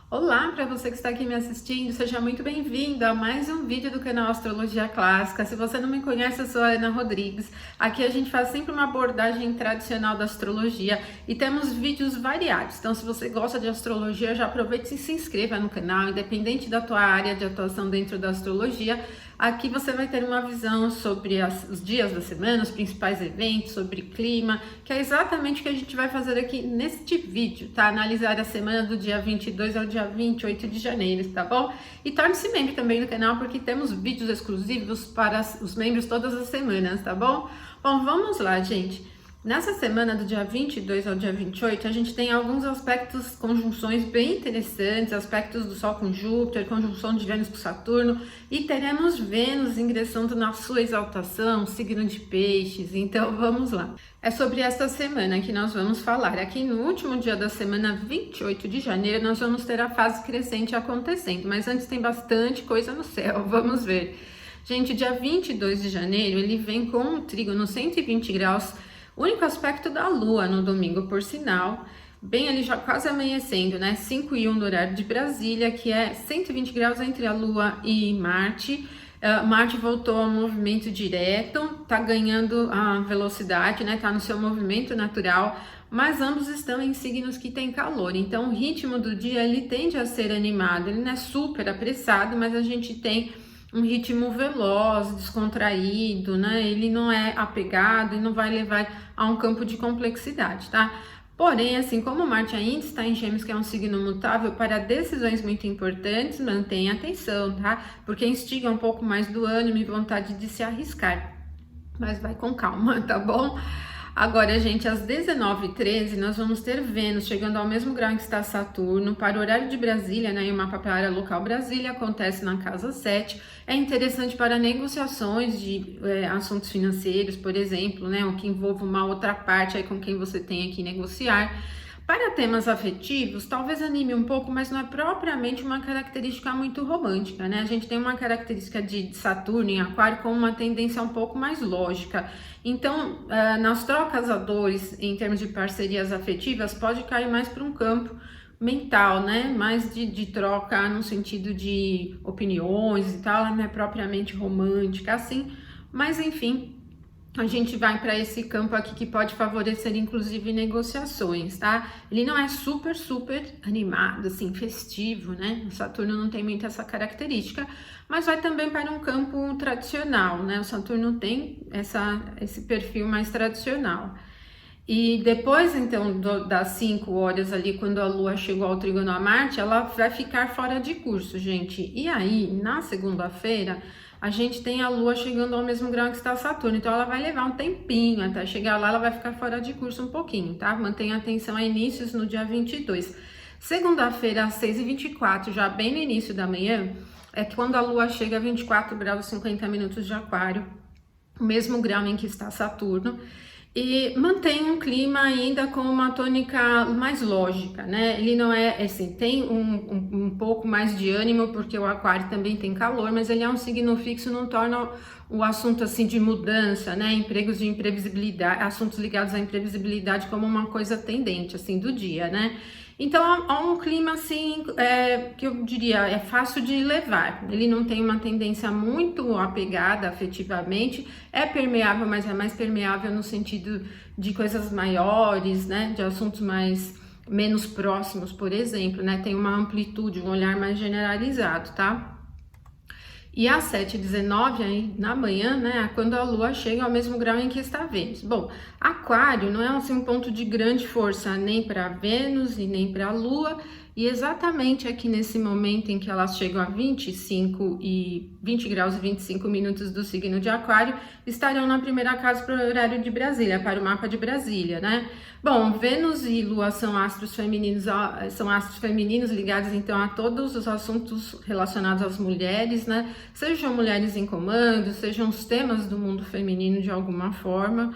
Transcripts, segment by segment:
Olá, para você que está aqui me assistindo, seja muito bem-vindo a mais um vídeo do canal Astrologia Clássica. Se você não me conhece, eu sou a Ana Rodrigues. Aqui a gente faz sempre uma abordagem tradicional da astrologia e temos vídeos variados. Então, se você gosta de astrologia, já aproveite e se inscreva no canal, independente da tua área de atuação dentro da astrologia. Aqui você vai ter uma visão sobre os dias da semana, os principais eventos, sobre clima, que é exatamente o que a gente vai fazer aqui neste vídeo, tá? Analisar a semana do dia 22 ao dia 28 de janeiro, tá bom? E torne-se membro também do canal, porque temos vídeos exclusivos para os membros todas as semanas, tá bom? Bom, vamos lá, gente. Nessa semana do dia 22 ao dia 28, a gente tem alguns aspectos, conjunções bem interessantes, aspectos do Sol com Júpiter, conjunção de Vênus com Saturno, e teremos Vênus ingressando na sua exaltação, signo de Peixes, então vamos lá. É sobre esta semana que nós vamos falar. Aqui no último dia da semana, 28 de janeiro, nós vamos ter a fase crescente acontecendo, mas antes tem bastante coisa no céu, vamos ver. Gente, dia 22 de janeiro, ele vem com um trígono 120 graus, único aspecto da Lua no domingo, por sinal, bem ali já quase amanhecendo, né? 5:01 do horário de Brasília, que é 120 graus entre a Lua e Marte. Marte voltou ao movimento direto, tá ganhando a velocidade, né? Tá no seu movimento natural, mas ambos estão em signos que têm calor. Então, o ritmo do dia ele tende a ser animado, ele não é super apressado, mas a gente tem um ritmo veloz, descontraído, né? Ele não é apegado e não vai levar a um campo de complexidade, tá? Porém, assim como Marte ainda está em Gêmeos, que é um signo mutável, para decisões muito importantes, mantenha atenção, tá? Porque instiga um pouco mais do ânimo e vontade de se arriscar. Mas vai com calma, tá bom? Agora, gente, às 19h13, nós vamos ter Vênus chegando ao mesmo grau em que está Saturno. Para o horário de Brasília, né, e o mapa para a área local Brasília, acontece na casa 7. É interessante para negociações de assuntos financeiros, por exemplo, né, o que envolve uma outra parte aí com quem você tem que negociar. Para temas afetivos, talvez anime um pouco, mas não é propriamente uma característica muito romântica, né? A gente tem uma característica de Saturno em Aquário com uma tendência um pouco mais lógica. Então, nas trocas a dores, em termos de parcerias afetivas, pode cair mais para um campo mental, né? Mais de troca no sentido de opiniões e tal, não é propriamente romântica assim, mas enfim. A gente vai para esse campo aqui que pode favorecer, inclusive, negociações, tá? Ele não é super animado, assim, festivo, né? O Saturno não tem muito essa característica, mas vai também para um campo tradicional, né? O Saturno tem esse perfil mais tradicional. E depois, então, das 5 horas ali, quando a Lua chegou ao trígono a Marte, ela vai ficar fora de curso, gente. E aí, na segunda-feira, a gente tem a Lua chegando ao mesmo grau que está Saturno, então ela vai levar um tempinho até chegar lá, ela vai ficar fora de curso um pouquinho, tá? Mantenha atenção a inícios no dia 22. Segunda-feira, às 6h24, já bem no início da manhã, é quando a Lua chega a 24 graus e 50 minutos de Aquário, o mesmo grau em que está Saturno, e mantém um clima ainda com uma tônica mais lógica, né? Ele não é assim, tem um pouco mais de ânimo, porque o Aquário também tem calor, mas ele é um signo fixo, não torna o assunto assim de mudança, né? Empregos de imprevisibilidade, assuntos ligados à imprevisibilidade como uma coisa tendente assim do dia, né? Então há um clima assim que eu diria é fácil de levar. Ele não tem uma tendência muito apegada afetivamente, é permeável, mas é mais permeável no sentido de coisas maiores, né? De assuntos menos próximos, por exemplo, né? Tem uma amplitude, um olhar mais generalizado, tá? E às 7h19, aí na manhã, né, quando a Lua chega ao mesmo grau em que está Vênus. Bom, Aquário não é assim, um ponto de grande força nem para Vênus e nem para a Lua, e exatamente aqui nesse momento em que elas chegam a 20 graus e 25 minutos do signo de Aquário, estarão na primeira casa para o horário de Brasília, para o mapa de Brasília, né? Bom, Vênus e Lua são astros femininos ligados então a todos os assuntos relacionados às mulheres, né? Sejam mulheres em comando, sejam os temas do mundo feminino de alguma forma.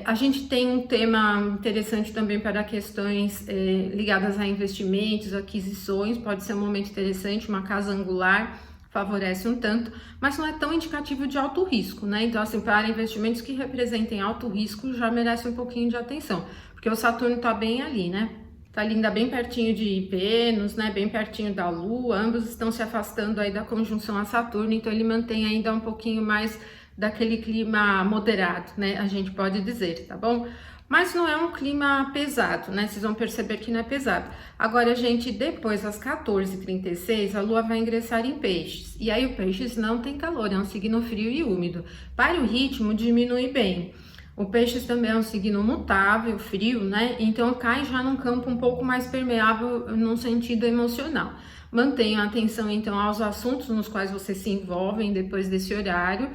A gente tem um tema interessante também para questões ligadas a investimentos, aquisições, pode ser um momento interessante, uma casa angular favorece um tanto, mas não é tão indicativo de alto risco, né? Então, assim, para investimentos que representem alto risco, já merece um pouquinho de atenção, porque o Saturno tá bem ali, né? tá ali ainda bem pertinho de Vênus, né, bem pertinho da Lua, ambos estão se afastando aí da conjunção a Saturno, então ele mantém ainda um pouquinho mais daquele clima moderado, né, a gente pode dizer, tá bom? Mas não é um clima pesado, né? Vocês vão perceber que não é pesado. Agora, gente, depois das 14h36, a Lua vai ingressar em Peixes. E aí o Peixes não tem calor, é um signo frio e úmido. Para o ritmo, diminui bem. O Peixes também é um signo mutável, frio, né? Então cai já num campo um pouco mais permeável no sentido emocional. Mantenham atenção, então, aos assuntos nos quais vocês se envolvem depois desse horário.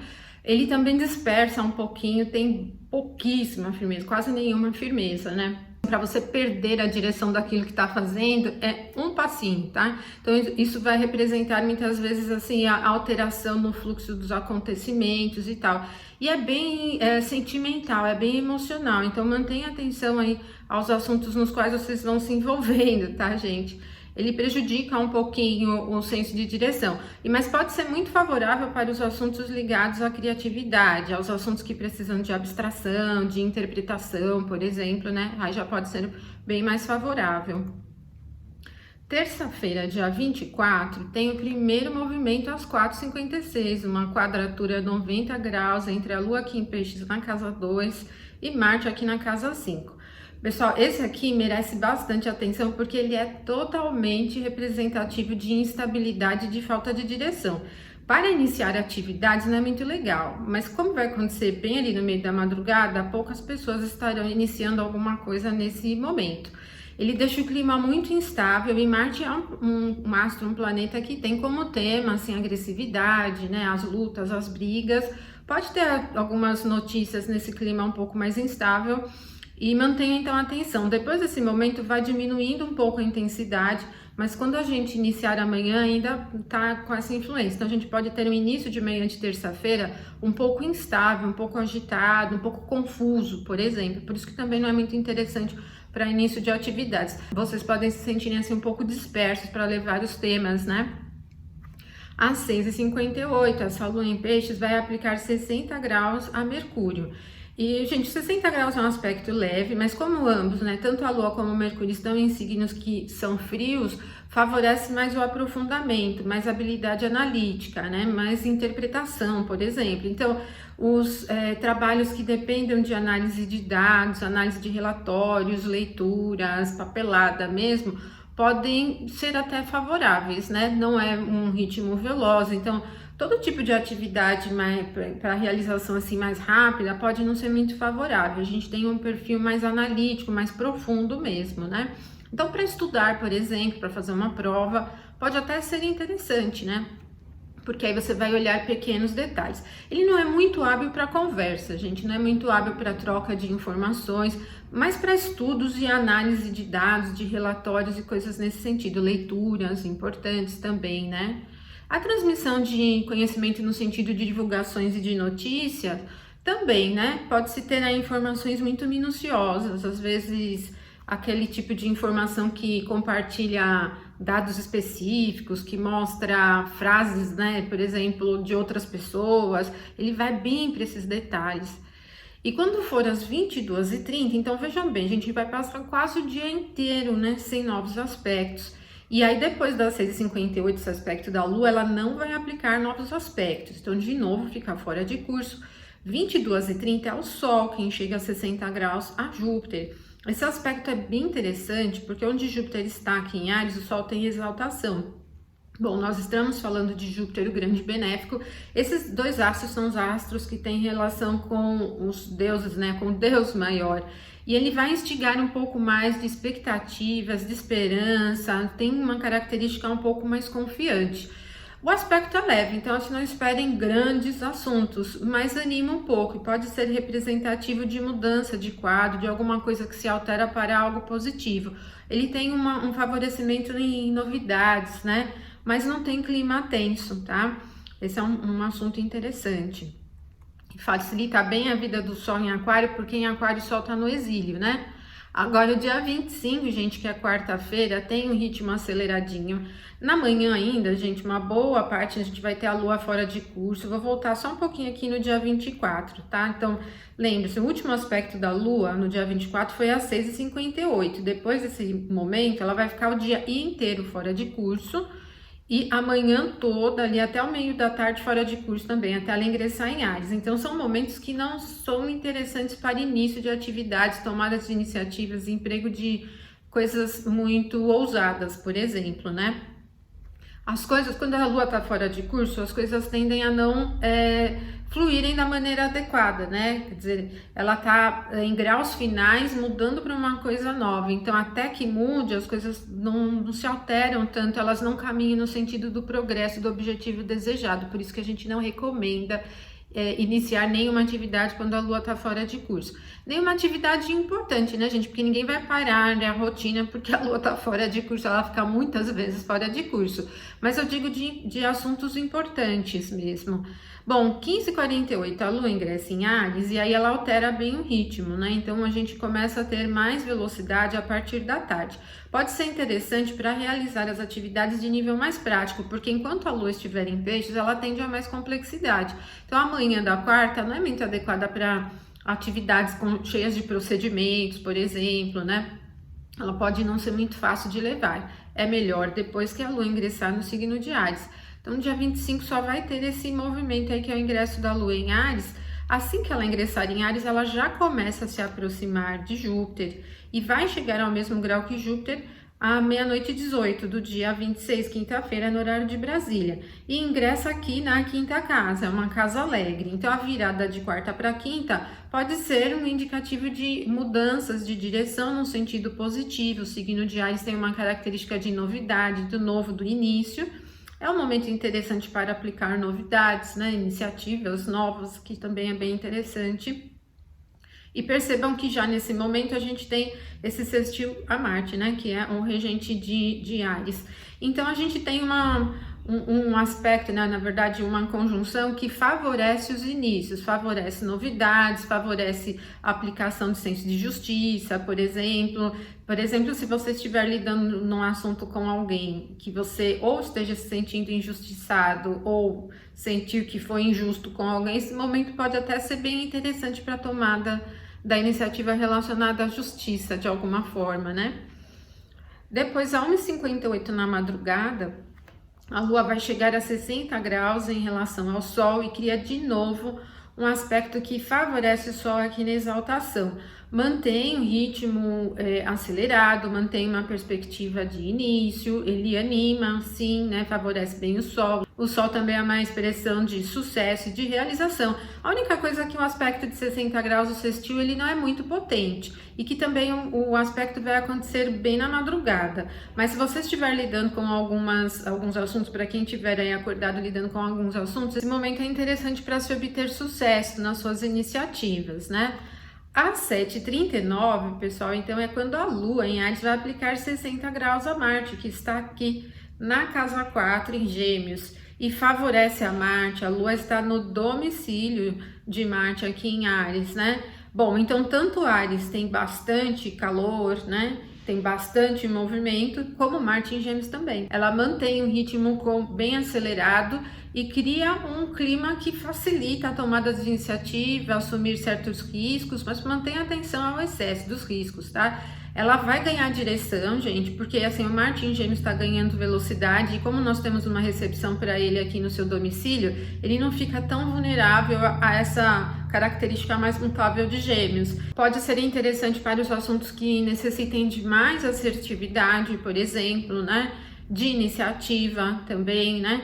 Ele também dispersa um pouquinho, tem pouquíssima firmeza, quase nenhuma firmeza, né? Para você perder a direção daquilo que está fazendo, é um passinho, tá? Então, isso vai representar muitas vezes, assim, a alteração no fluxo dos acontecimentos e tal. E é bem sentimental, é bem emocional. Então, mantenha atenção aí aos assuntos nos quais vocês vão se envolvendo, tá, gente? Ele prejudica um pouquinho o senso de direção, mas pode ser muito favorável para os assuntos ligados à criatividade, aos assuntos que precisam de abstração, de interpretação, por exemplo, né? Aí já pode ser bem mais favorável. Terça-feira, dia 24, tem o primeiro movimento às 4h56, uma quadratura 90 graus entre a Lua aqui em Peixes na casa 2 e Marte aqui na casa 5. Pessoal, esse aqui merece bastante atenção porque ele é totalmente representativo de instabilidade e de falta de direção. Para iniciar atividades não é muito legal, mas como vai acontecer bem ali no meio da madrugada, poucas pessoas estarão iniciando alguma coisa nesse momento. Ele deixa o clima muito instável e Marte é um astro, um planeta que tem como tema assim, a agressividade, né, as lutas, as brigas. Pode ter algumas notícias nesse clima um pouco mais instável. E mantenha então a atenção. Depois desse momento vai diminuindo um pouco a intensidade, mas quando a gente iniciar amanhã ainda tá com essa influência. Então a gente pode ter um início de manhã de terça-feira um pouco instável, um pouco agitado, um pouco confuso, por exemplo. Por isso que também não é muito interessante para início de atividades. Vocês podem se sentirem assim um pouco dispersos para levar os temas, né? Às 6h58, essa Lua em Peixes vai aplicar 60 graus a Mercúrio. E, gente, 60 graus é um aspecto leve, mas como ambos, né, tanto a Lua como o Mercúrio estão em signos que são frios, favorece mais o aprofundamento, mais habilidade analítica, né, mais interpretação, por exemplo. Então, os trabalhos que dependem de análise de dados, análise de relatórios, leituras, papelada mesmo, podem ser até favoráveis, né, não é um ritmo veloz, então todo tipo de atividade para realização assim mais rápida pode não ser muito favorável. A gente tem um perfil mais analítico, mais profundo mesmo, né? Então, para estudar, por exemplo, para fazer uma prova, pode até ser interessante, né? Porque aí você vai olhar pequenos detalhes. Ele não é muito hábil para conversa, gente, não é muito hábil para troca de informações, mas para estudos e análise de dados, de relatórios e coisas nesse sentido, leituras importantes também, né? A transmissão de conhecimento no sentido de divulgações e de notícia também, né? Pode-se ter aí informações muito minuciosas, às vezes aquele tipo de informação que compartilha dados específicos, que mostra frases, né? Por exemplo, de outras pessoas, ele vai bem para esses detalhes. E quando for às 22h30, então vejam bem, a gente vai passar quase o dia inteiro, né? Sem novos aspectos. E aí, depois das 6h58, esse aspecto da Lua, ela não vai aplicar novos aspectos. Então, de novo, fica fora de curso. 22h30 é o Sol, quem chega a 60 graus a Júpiter. Esse aspecto é bem interessante, porque onde Júpiter está aqui em Áries, o Sol tem exaltação. Bom, nós estamos falando de Júpiter, o grande benéfico. Esses dois astros são os astros que têm relação com os deuses, né? Com o Deus maior. E ele vai instigar um pouco mais de expectativas, de esperança, tem uma característica um pouco mais confiante. O aspecto é leve, então assim, não esperem grandes assuntos, mas anima um pouco e pode ser representativo de mudança de quadro, de alguma coisa que se altera para algo positivo. Ele tem um favorecimento em novidades, né? Mas não tem clima tenso, tá? Esse é um assunto interessante. Facilita bem a vida do Sol em Aquário, porque em Aquário o Sol está no exílio, né? Agora, o dia 25, gente, que é quarta-feira, tem um ritmo aceleradinho. Na manhã ainda, gente, uma boa parte a gente vai ter a lua fora de curso. Eu vou voltar só um pouquinho aqui no dia 24, tá? Então, lembre-se, o último aspecto da lua no dia 24 foi às 6h58. Depois desse momento, ela vai ficar o dia inteiro fora de curso. E a manhã toda, ali até o meio da tarde, fora de curso também, até ela ingressar em Áries. Então, são momentos que não são interessantes para início de atividades, tomadas de iniciativas, emprego de coisas muito ousadas, por exemplo, né? As coisas, quando a lua tá fora de curso, as coisas tendem a não fluírem da maneira adequada, né? Quer dizer, ela tá em graus finais mudando para uma coisa nova. Então, até que mude, as coisas não se alteram tanto, elas não caminham no sentido do progresso, do objetivo desejado. Por isso que a gente não recomenda iniciar nenhuma atividade quando a lua tá fora de curso. Nenhuma atividade importante, né, gente? Porque ninguém vai parar, né, a rotina porque a lua tá fora de curso, ela fica muitas vezes fora de curso. Mas eu digo de assuntos importantes mesmo. Bom, 15h48 a lua ingressa em Áries e aí ela altera bem o ritmo, né? Então a gente começa a ter mais velocidade a partir da tarde. Pode ser interessante para realizar as atividades de nível mais prático, porque enquanto a lua estiver em peixes, ela tende a mais complexidade. Então a manhã da quarta não é muito adequada para atividades cheias de procedimentos, por exemplo, né? Ela pode não ser muito fácil de levar. É melhor depois que a lua ingressar no signo de Áries. Então, no dia 25 só vai ter esse movimento aí que é o ingresso da lua em Áries. Assim que ela ingressar em Áries, ela já começa a se aproximar de Júpiter e vai chegar ao mesmo grau que Júpiter à 00h18 do dia 26, quinta-feira, no horário de Brasília. E ingressa aqui na quinta casa, é uma casa alegre. Então, a virada de quarta para quinta pode ser um indicativo de mudanças de direção no sentido positivo. O signo de Áries tem uma característica de novidade, do novo, do início. É um momento interessante para aplicar novidades, né, iniciativas novas, que também é bem interessante. E percebam que já nesse momento a gente tem esse sextil a Marte, né, que é um regente de Áries. Então a gente tem um aspecto, né, na verdade uma conjunção que favorece os inícios, favorece novidades, favorece a aplicação de senso de justiça, por exemplo. Por exemplo, se você estiver lidando num assunto com alguém que você ou esteja se sentindo injustiçado ou sentir que foi injusto com alguém, esse momento pode até ser bem interessante para a tomada da iniciativa relacionada à justiça, de alguma forma, né? Depois, a 1h58 na madrugada, a lua vai chegar a 60 graus em relação ao Sol e cria de novo um aspecto que favorece o Sol aqui na exaltação. Mantém o ritmo acelerado, mantém uma perspectiva de início, ele anima, sim, né, favorece bem o Sol. O Sol também é uma expressão de sucesso e de realização. A única coisa é que o aspecto de 60 graus, o sextil, ele não é muito potente e que também o aspecto vai acontecer bem na madrugada. Mas se você estiver lidando com alguns assuntos, para quem estiver aí acordado lidando com alguns assuntos, esse momento é interessante para se obter sucesso nas suas iniciativas, né? Às 7h39, pessoal, então é quando a lua em Áries vai aplicar 60 graus a Marte, que está aqui na casa 4 em Gêmeos, e favorece a Marte. A lua está no domicílio de Marte aqui em Áries, né? Bom, então tanto Áries tem bastante calor, né? Tem bastante movimento, como Marte em Gêmeos também. Ela mantém um ritmo bem acelerado e cria um clima que facilita a tomada de iniciativa, assumir certos riscos, mas mantém atenção ao excesso dos riscos, tá? Ela vai ganhar direção, gente, porque assim, o Marte em Gêmeos está ganhando velocidade e como nós temos uma recepção para ele aqui no seu domicílio, ele não fica tão vulnerável a essa característica mais mutável de Gêmeos. Pode ser interessante para os assuntos que necessitem de mais assertividade, por exemplo, né? De iniciativa também, né?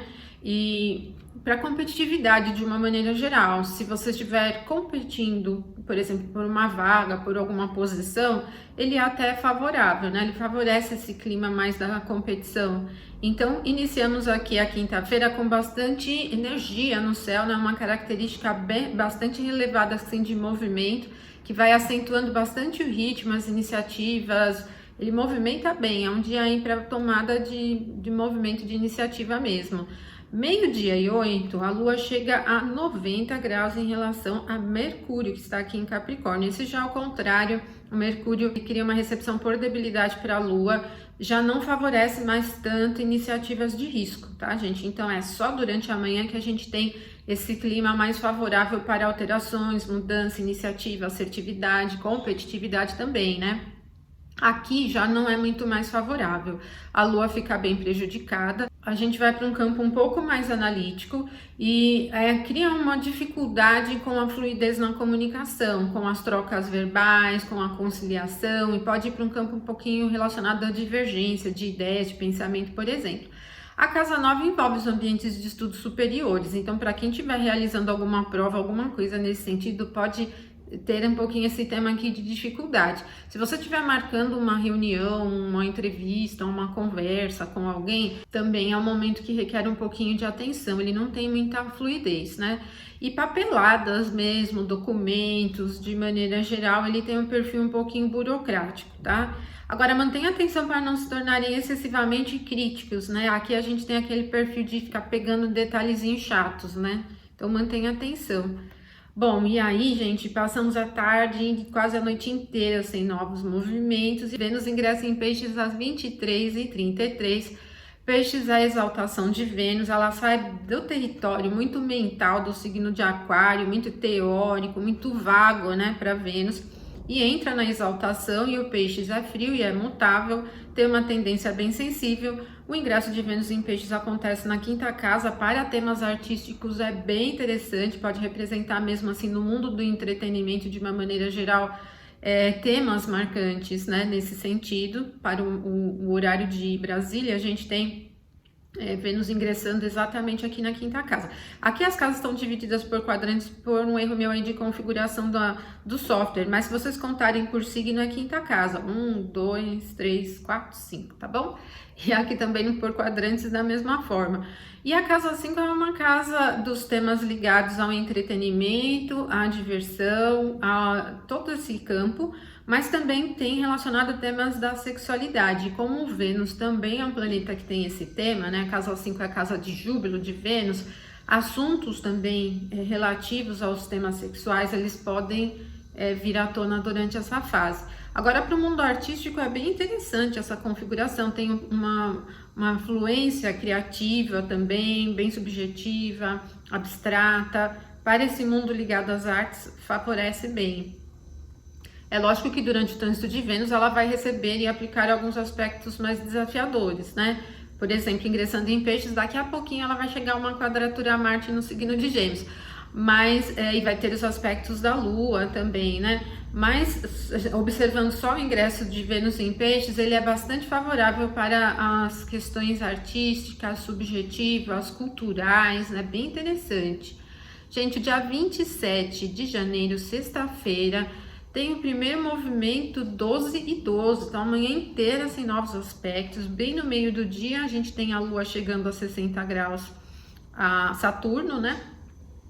E para competitividade de uma maneira geral, se você estiver competindo, por exemplo, por uma vaga, por alguma posição, ele é até favorável, né? Ele favorece esse clima mais da competição. Então, iniciamos aqui a quinta-feira com bastante energia no céu, né? Uma característica bastante relevada assim, de movimento, que vai acentuando bastante o ritmo, as iniciativas. Ele movimenta bem, é um dia aí para tomada de movimento de iniciativa mesmo. 12h08, a lua chega a 90 graus em relação a Mercúrio, que está aqui em Capricórnio. Esse já é o contrário, o Mercúrio que cria uma recepção por debilidade para a Lua, já não favorece mais tanto iniciativas de risco, tá, gente? Então é só durante a manhã que a gente tem esse clima mais favorável para alterações, mudança, iniciativa, assertividade, competitividade também, né? Aqui já não é muito mais favorável, a Lua fica bem prejudicada, a gente vai para um campo um pouco mais analítico e cria uma dificuldade com a fluidez na comunicação, com as trocas verbais, com a conciliação, e pode ir para um campo um pouquinho relacionado à divergência de ideias, de pensamento, por exemplo. A casa 9 envolve os ambientes de estudos superiores, então para quem estiver realizando alguma prova, alguma coisa nesse sentido, pode ter um pouquinho esse tema aqui de dificuldade. Se você estiver marcando uma reunião, uma entrevista, uma conversa com alguém, também é um momento que requer um pouquinho de atenção, ele não tem muita fluidez, né? E papeladas mesmo, documentos, de maneira geral, ele tem um perfil um pouquinho burocrático, tá? Agora, mantenha atenção para não se tornarem excessivamente críticos, né? Aqui a gente tem aquele perfil de ficar pegando detalhezinhos chatos, né? Então, mantenha atenção. Bom, e aí, gente, passamos a tarde e quase a noite inteira sem novos movimentos e Vênus ingressa em Peixes às 23h33. Peixes é a exaltação de Vênus, ela sai do território muito mental do signo de Aquário, muito teórico, muito vago, né, para Vênus, e entra na exaltação, e o Peixes é frio e é mutável, tem uma tendência bem sensível. O ingresso de Vênus em Peixes acontece na quinta casa, para temas artísticos é bem interessante, pode representar mesmo assim no mundo do entretenimento de uma maneira geral, temas marcantes, né, nesse sentido. Para o horário de Brasília, a gente tem Vênus ingressando exatamente aqui na quinta casa. Aqui as casas estão divididas por quadrantes por um erro meu aí de configuração do software, mas se vocês contarem por signo é quinta casa, 1, 2, 3, 4, 5, tá bom? E aqui também por quadrantes da mesma forma. E a casa 5 é uma casa dos temas ligados ao entretenimento, à diversão, a todo esse campo, mas também tem relacionado a temas da sexualidade. Como o Vênus também é um planeta que tem esse tema, né? A casa 5 é a casa de júbilo de Vênus, assuntos também relativos aos temas sexuais, eles podem vir à tona durante essa fase. Agora, para o mundo artístico é bem interessante essa configuração, tem uma fluência criativa também, bem subjetiva, abstrata. Para esse mundo ligado às artes, favorece bem. É lógico que durante o trânsito de Vênus ela vai receber e aplicar alguns aspectos mais desafiadores, né? Por exemplo, ingressando em Peixes, daqui a pouquinho ela vai chegar a uma quadratura a Marte no signo de Gêmeos, mas e vai ter os aspectos da Lua também, né? Mas observando só o ingresso de Vênus em Peixes, ele é bastante favorável para as questões artísticas, subjetivas, culturais, né? Bem interessante. Gente, dia 27 de janeiro, sexta-feira, tem o primeiro movimento 12 e 12, então amanhã inteira sem novos aspectos. Bem no meio do dia a gente tem a Lua chegando a 60 graus a Saturno, né?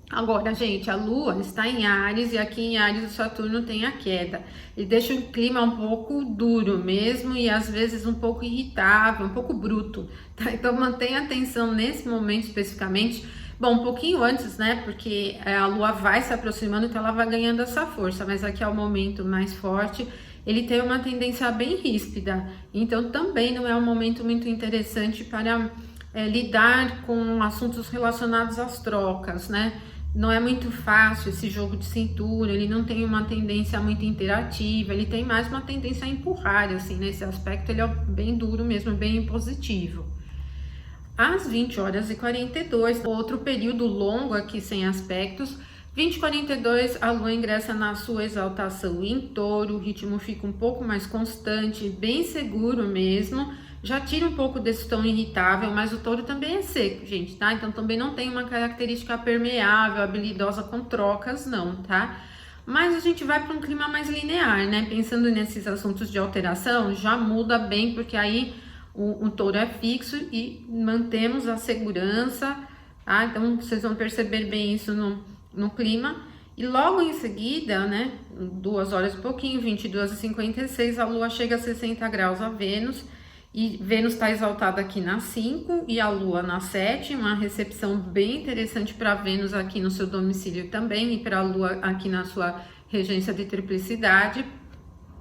Agora, gente, a Lua está em Áries e aqui em Áries o Saturno tem a queda. Ele deixa o clima um pouco duro mesmo e às vezes um pouco irritável, um pouco bruto, tá? Então mantenha atenção nesse momento especificamente. Bom, um pouquinho antes, né, porque a Lua vai se aproximando, então ela vai ganhando essa força, mas aqui é o momento mais forte, ele tem uma tendência bem ríspida, então também não é um momento muito interessante para lidar com assuntos relacionados às trocas, né? Não é muito fácil esse jogo de cintura, ele não tem uma tendência muito interativa, ele tem mais uma tendência a empurrar, assim, nesse aspecto ele é bem duro mesmo, bem impositivo. Às 20h42, outro período longo aqui sem aspectos, 20h42, a Lua ingressa na sua exaltação em Touro, o ritmo fica um pouco mais constante, bem seguro mesmo, já tira um pouco desse tom irritável, mas o Touro também é seco, gente, tá? Então também não tem uma característica permeável, habilidosa com trocas, não, tá? Mas a gente vai para um clima mais linear, né? Pensando nesses assuntos de alteração, já muda bem, porque aí o Touro é fixo e mantemos a segurança, tá? Então vocês vão perceber bem isso no clima. E logo em seguida, né, 2 horas e pouquinho, 22h56, a Lua chega a 60 graus a Vênus. E Vênus está exaltada aqui na 5 e a Lua na 7, uma recepção bem interessante para Vênus aqui no seu domicílio também e para a Lua aqui na sua regência de triplicidade.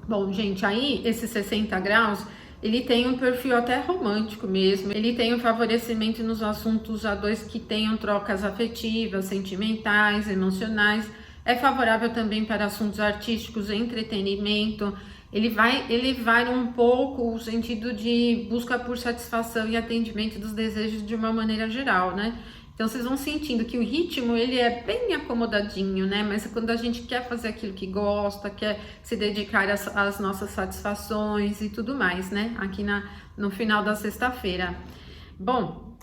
Bom, gente, aí esses 60 graus, ele tem um perfil até romântico mesmo. Ele tem um favorecimento nos assuntos a dois que tenham trocas afetivas, sentimentais, emocionais. É favorável também para assuntos artísticos, entretenimento. Ele vai um pouco o sentido de busca por satisfação e atendimento dos desejos de uma maneira geral, né? Então vocês vão sentindo que o ritmo ele é bem acomodadinho, né? Mas quando a gente quer fazer aquilo que gosta, quer se dedicar às nossas satisfações e tudo mais, né? Aqui no final da sexta-feira. Bom,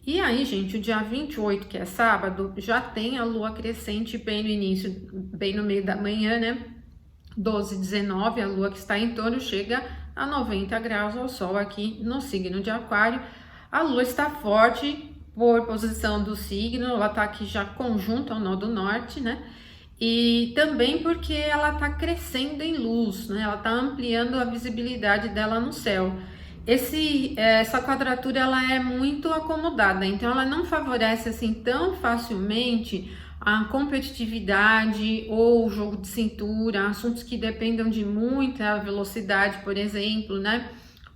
e aí, gente, o dia 28, que é sábado, já tem a lua crescente bem no início, bem no meio da manhã, né? 12h19, a lua que está em Touro chega a 90 graus ao sol aqui no signo de Aquário. A lua está forte por posição do signo, ela tá aqui já conjunto ao nó do norte, né? E também porque ela tá crescendo em luz, né? Ela tá ampliando a visibilidade dela no céu. Essa quadratura ela é muito acomodada, então ela não favorece assim tão facilmente a competitividade ou jogo de cintura, assuntos que dependam de muita velocidade, por exemplo, né?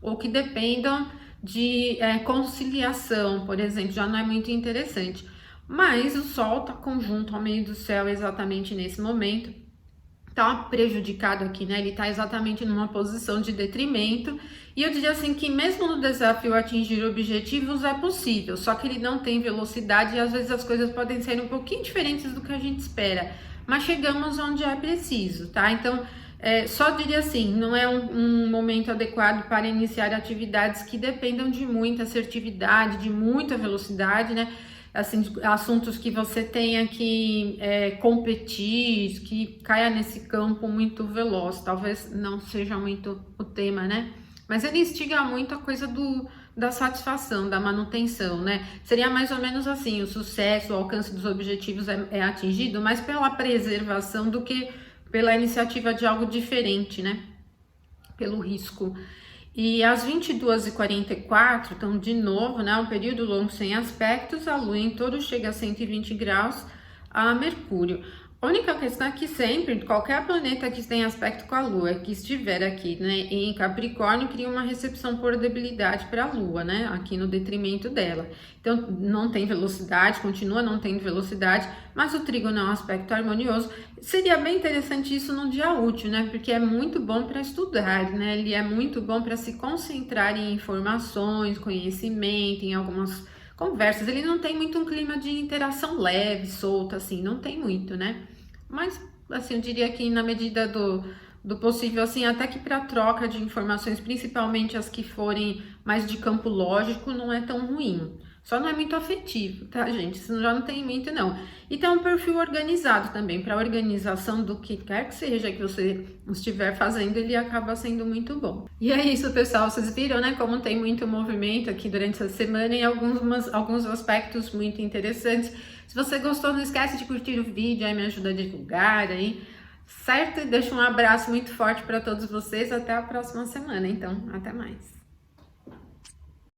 Ou que dependam de conciliação, por exemplo, já não é muito interessante. Mas o Sol está conjunto ao meio do céu exatamente nesse momento, tá prejudicado aqui, né? Ele tá exatamente numa posição de detrimento. E eu diria assim que mesmo no desafio atingir objetivos é possível, só que ele não tem velocidade e às vezes as coisas podem ser um pouquinho diferentes do que a gente espera. Mas chegamos onde é preciso, tá? Então, só diria assim, não é um momento adequado para iniciar atividades que dependam de muita assertividade, de muita velocidade, né? Assim, assuntos que você tenha que competir, que caia nesse campo muito veloz, talvez não seja muito o tema, né? Mas ele instiga muito a coisa da satisfação, da manutenção, né? Seria mais ou menos assim, o sucesso, o alcance dos objetivos é atingido, mais pela preservação do que pela iniciativa de algo diferente, né? Pelo risco. E às 22h44, então de novo, né, um período longo sem aspectos, a Lua em Touro chega a 120 graus a Mercúrio. A única questão é que sempre, qualquer planeta que tem aspecto com a Lua, que estiver aqui, né, em Capricórnio, cria uma recepção por debilidade para a Lua, né, aqui no detrimento dela. Então, não tem velocidade, continua não tendo velocidade, mas o trígono é um aspecto harmonioso. Seria bem interessante isso no dia útil, né, porque é muito bom para estudar, né, ele é muito bom para se concentrar em informações, conhecimento, em algumas conversas. Ele não tem muito um clima de interação leve, solta, assim, não tem muito, né? Mas, assim, eu diria que na medida do possível, assim, até que para troca de informações, principalmente as que forem mais de campo lógico, não é tão ruim. Só não é muito afetivo, tá, gente? Isso já não tem muito, não. E tem um perfil organizado também. Para organização do que quer que seja que você estiver fazendo, ele acaba sendo muito bom. E é isso, pessoal. Vocês viram, né? Como tem muito movimento aqui durante essa semana e alguns aspectos muito interessantes. Se você gostou, não esquece de curtir o vídeo, aí me ajuda a divulgar aí, certo? E deixa um abraço muito forte para todos vocês. Até a próxima semana, então. Até mais.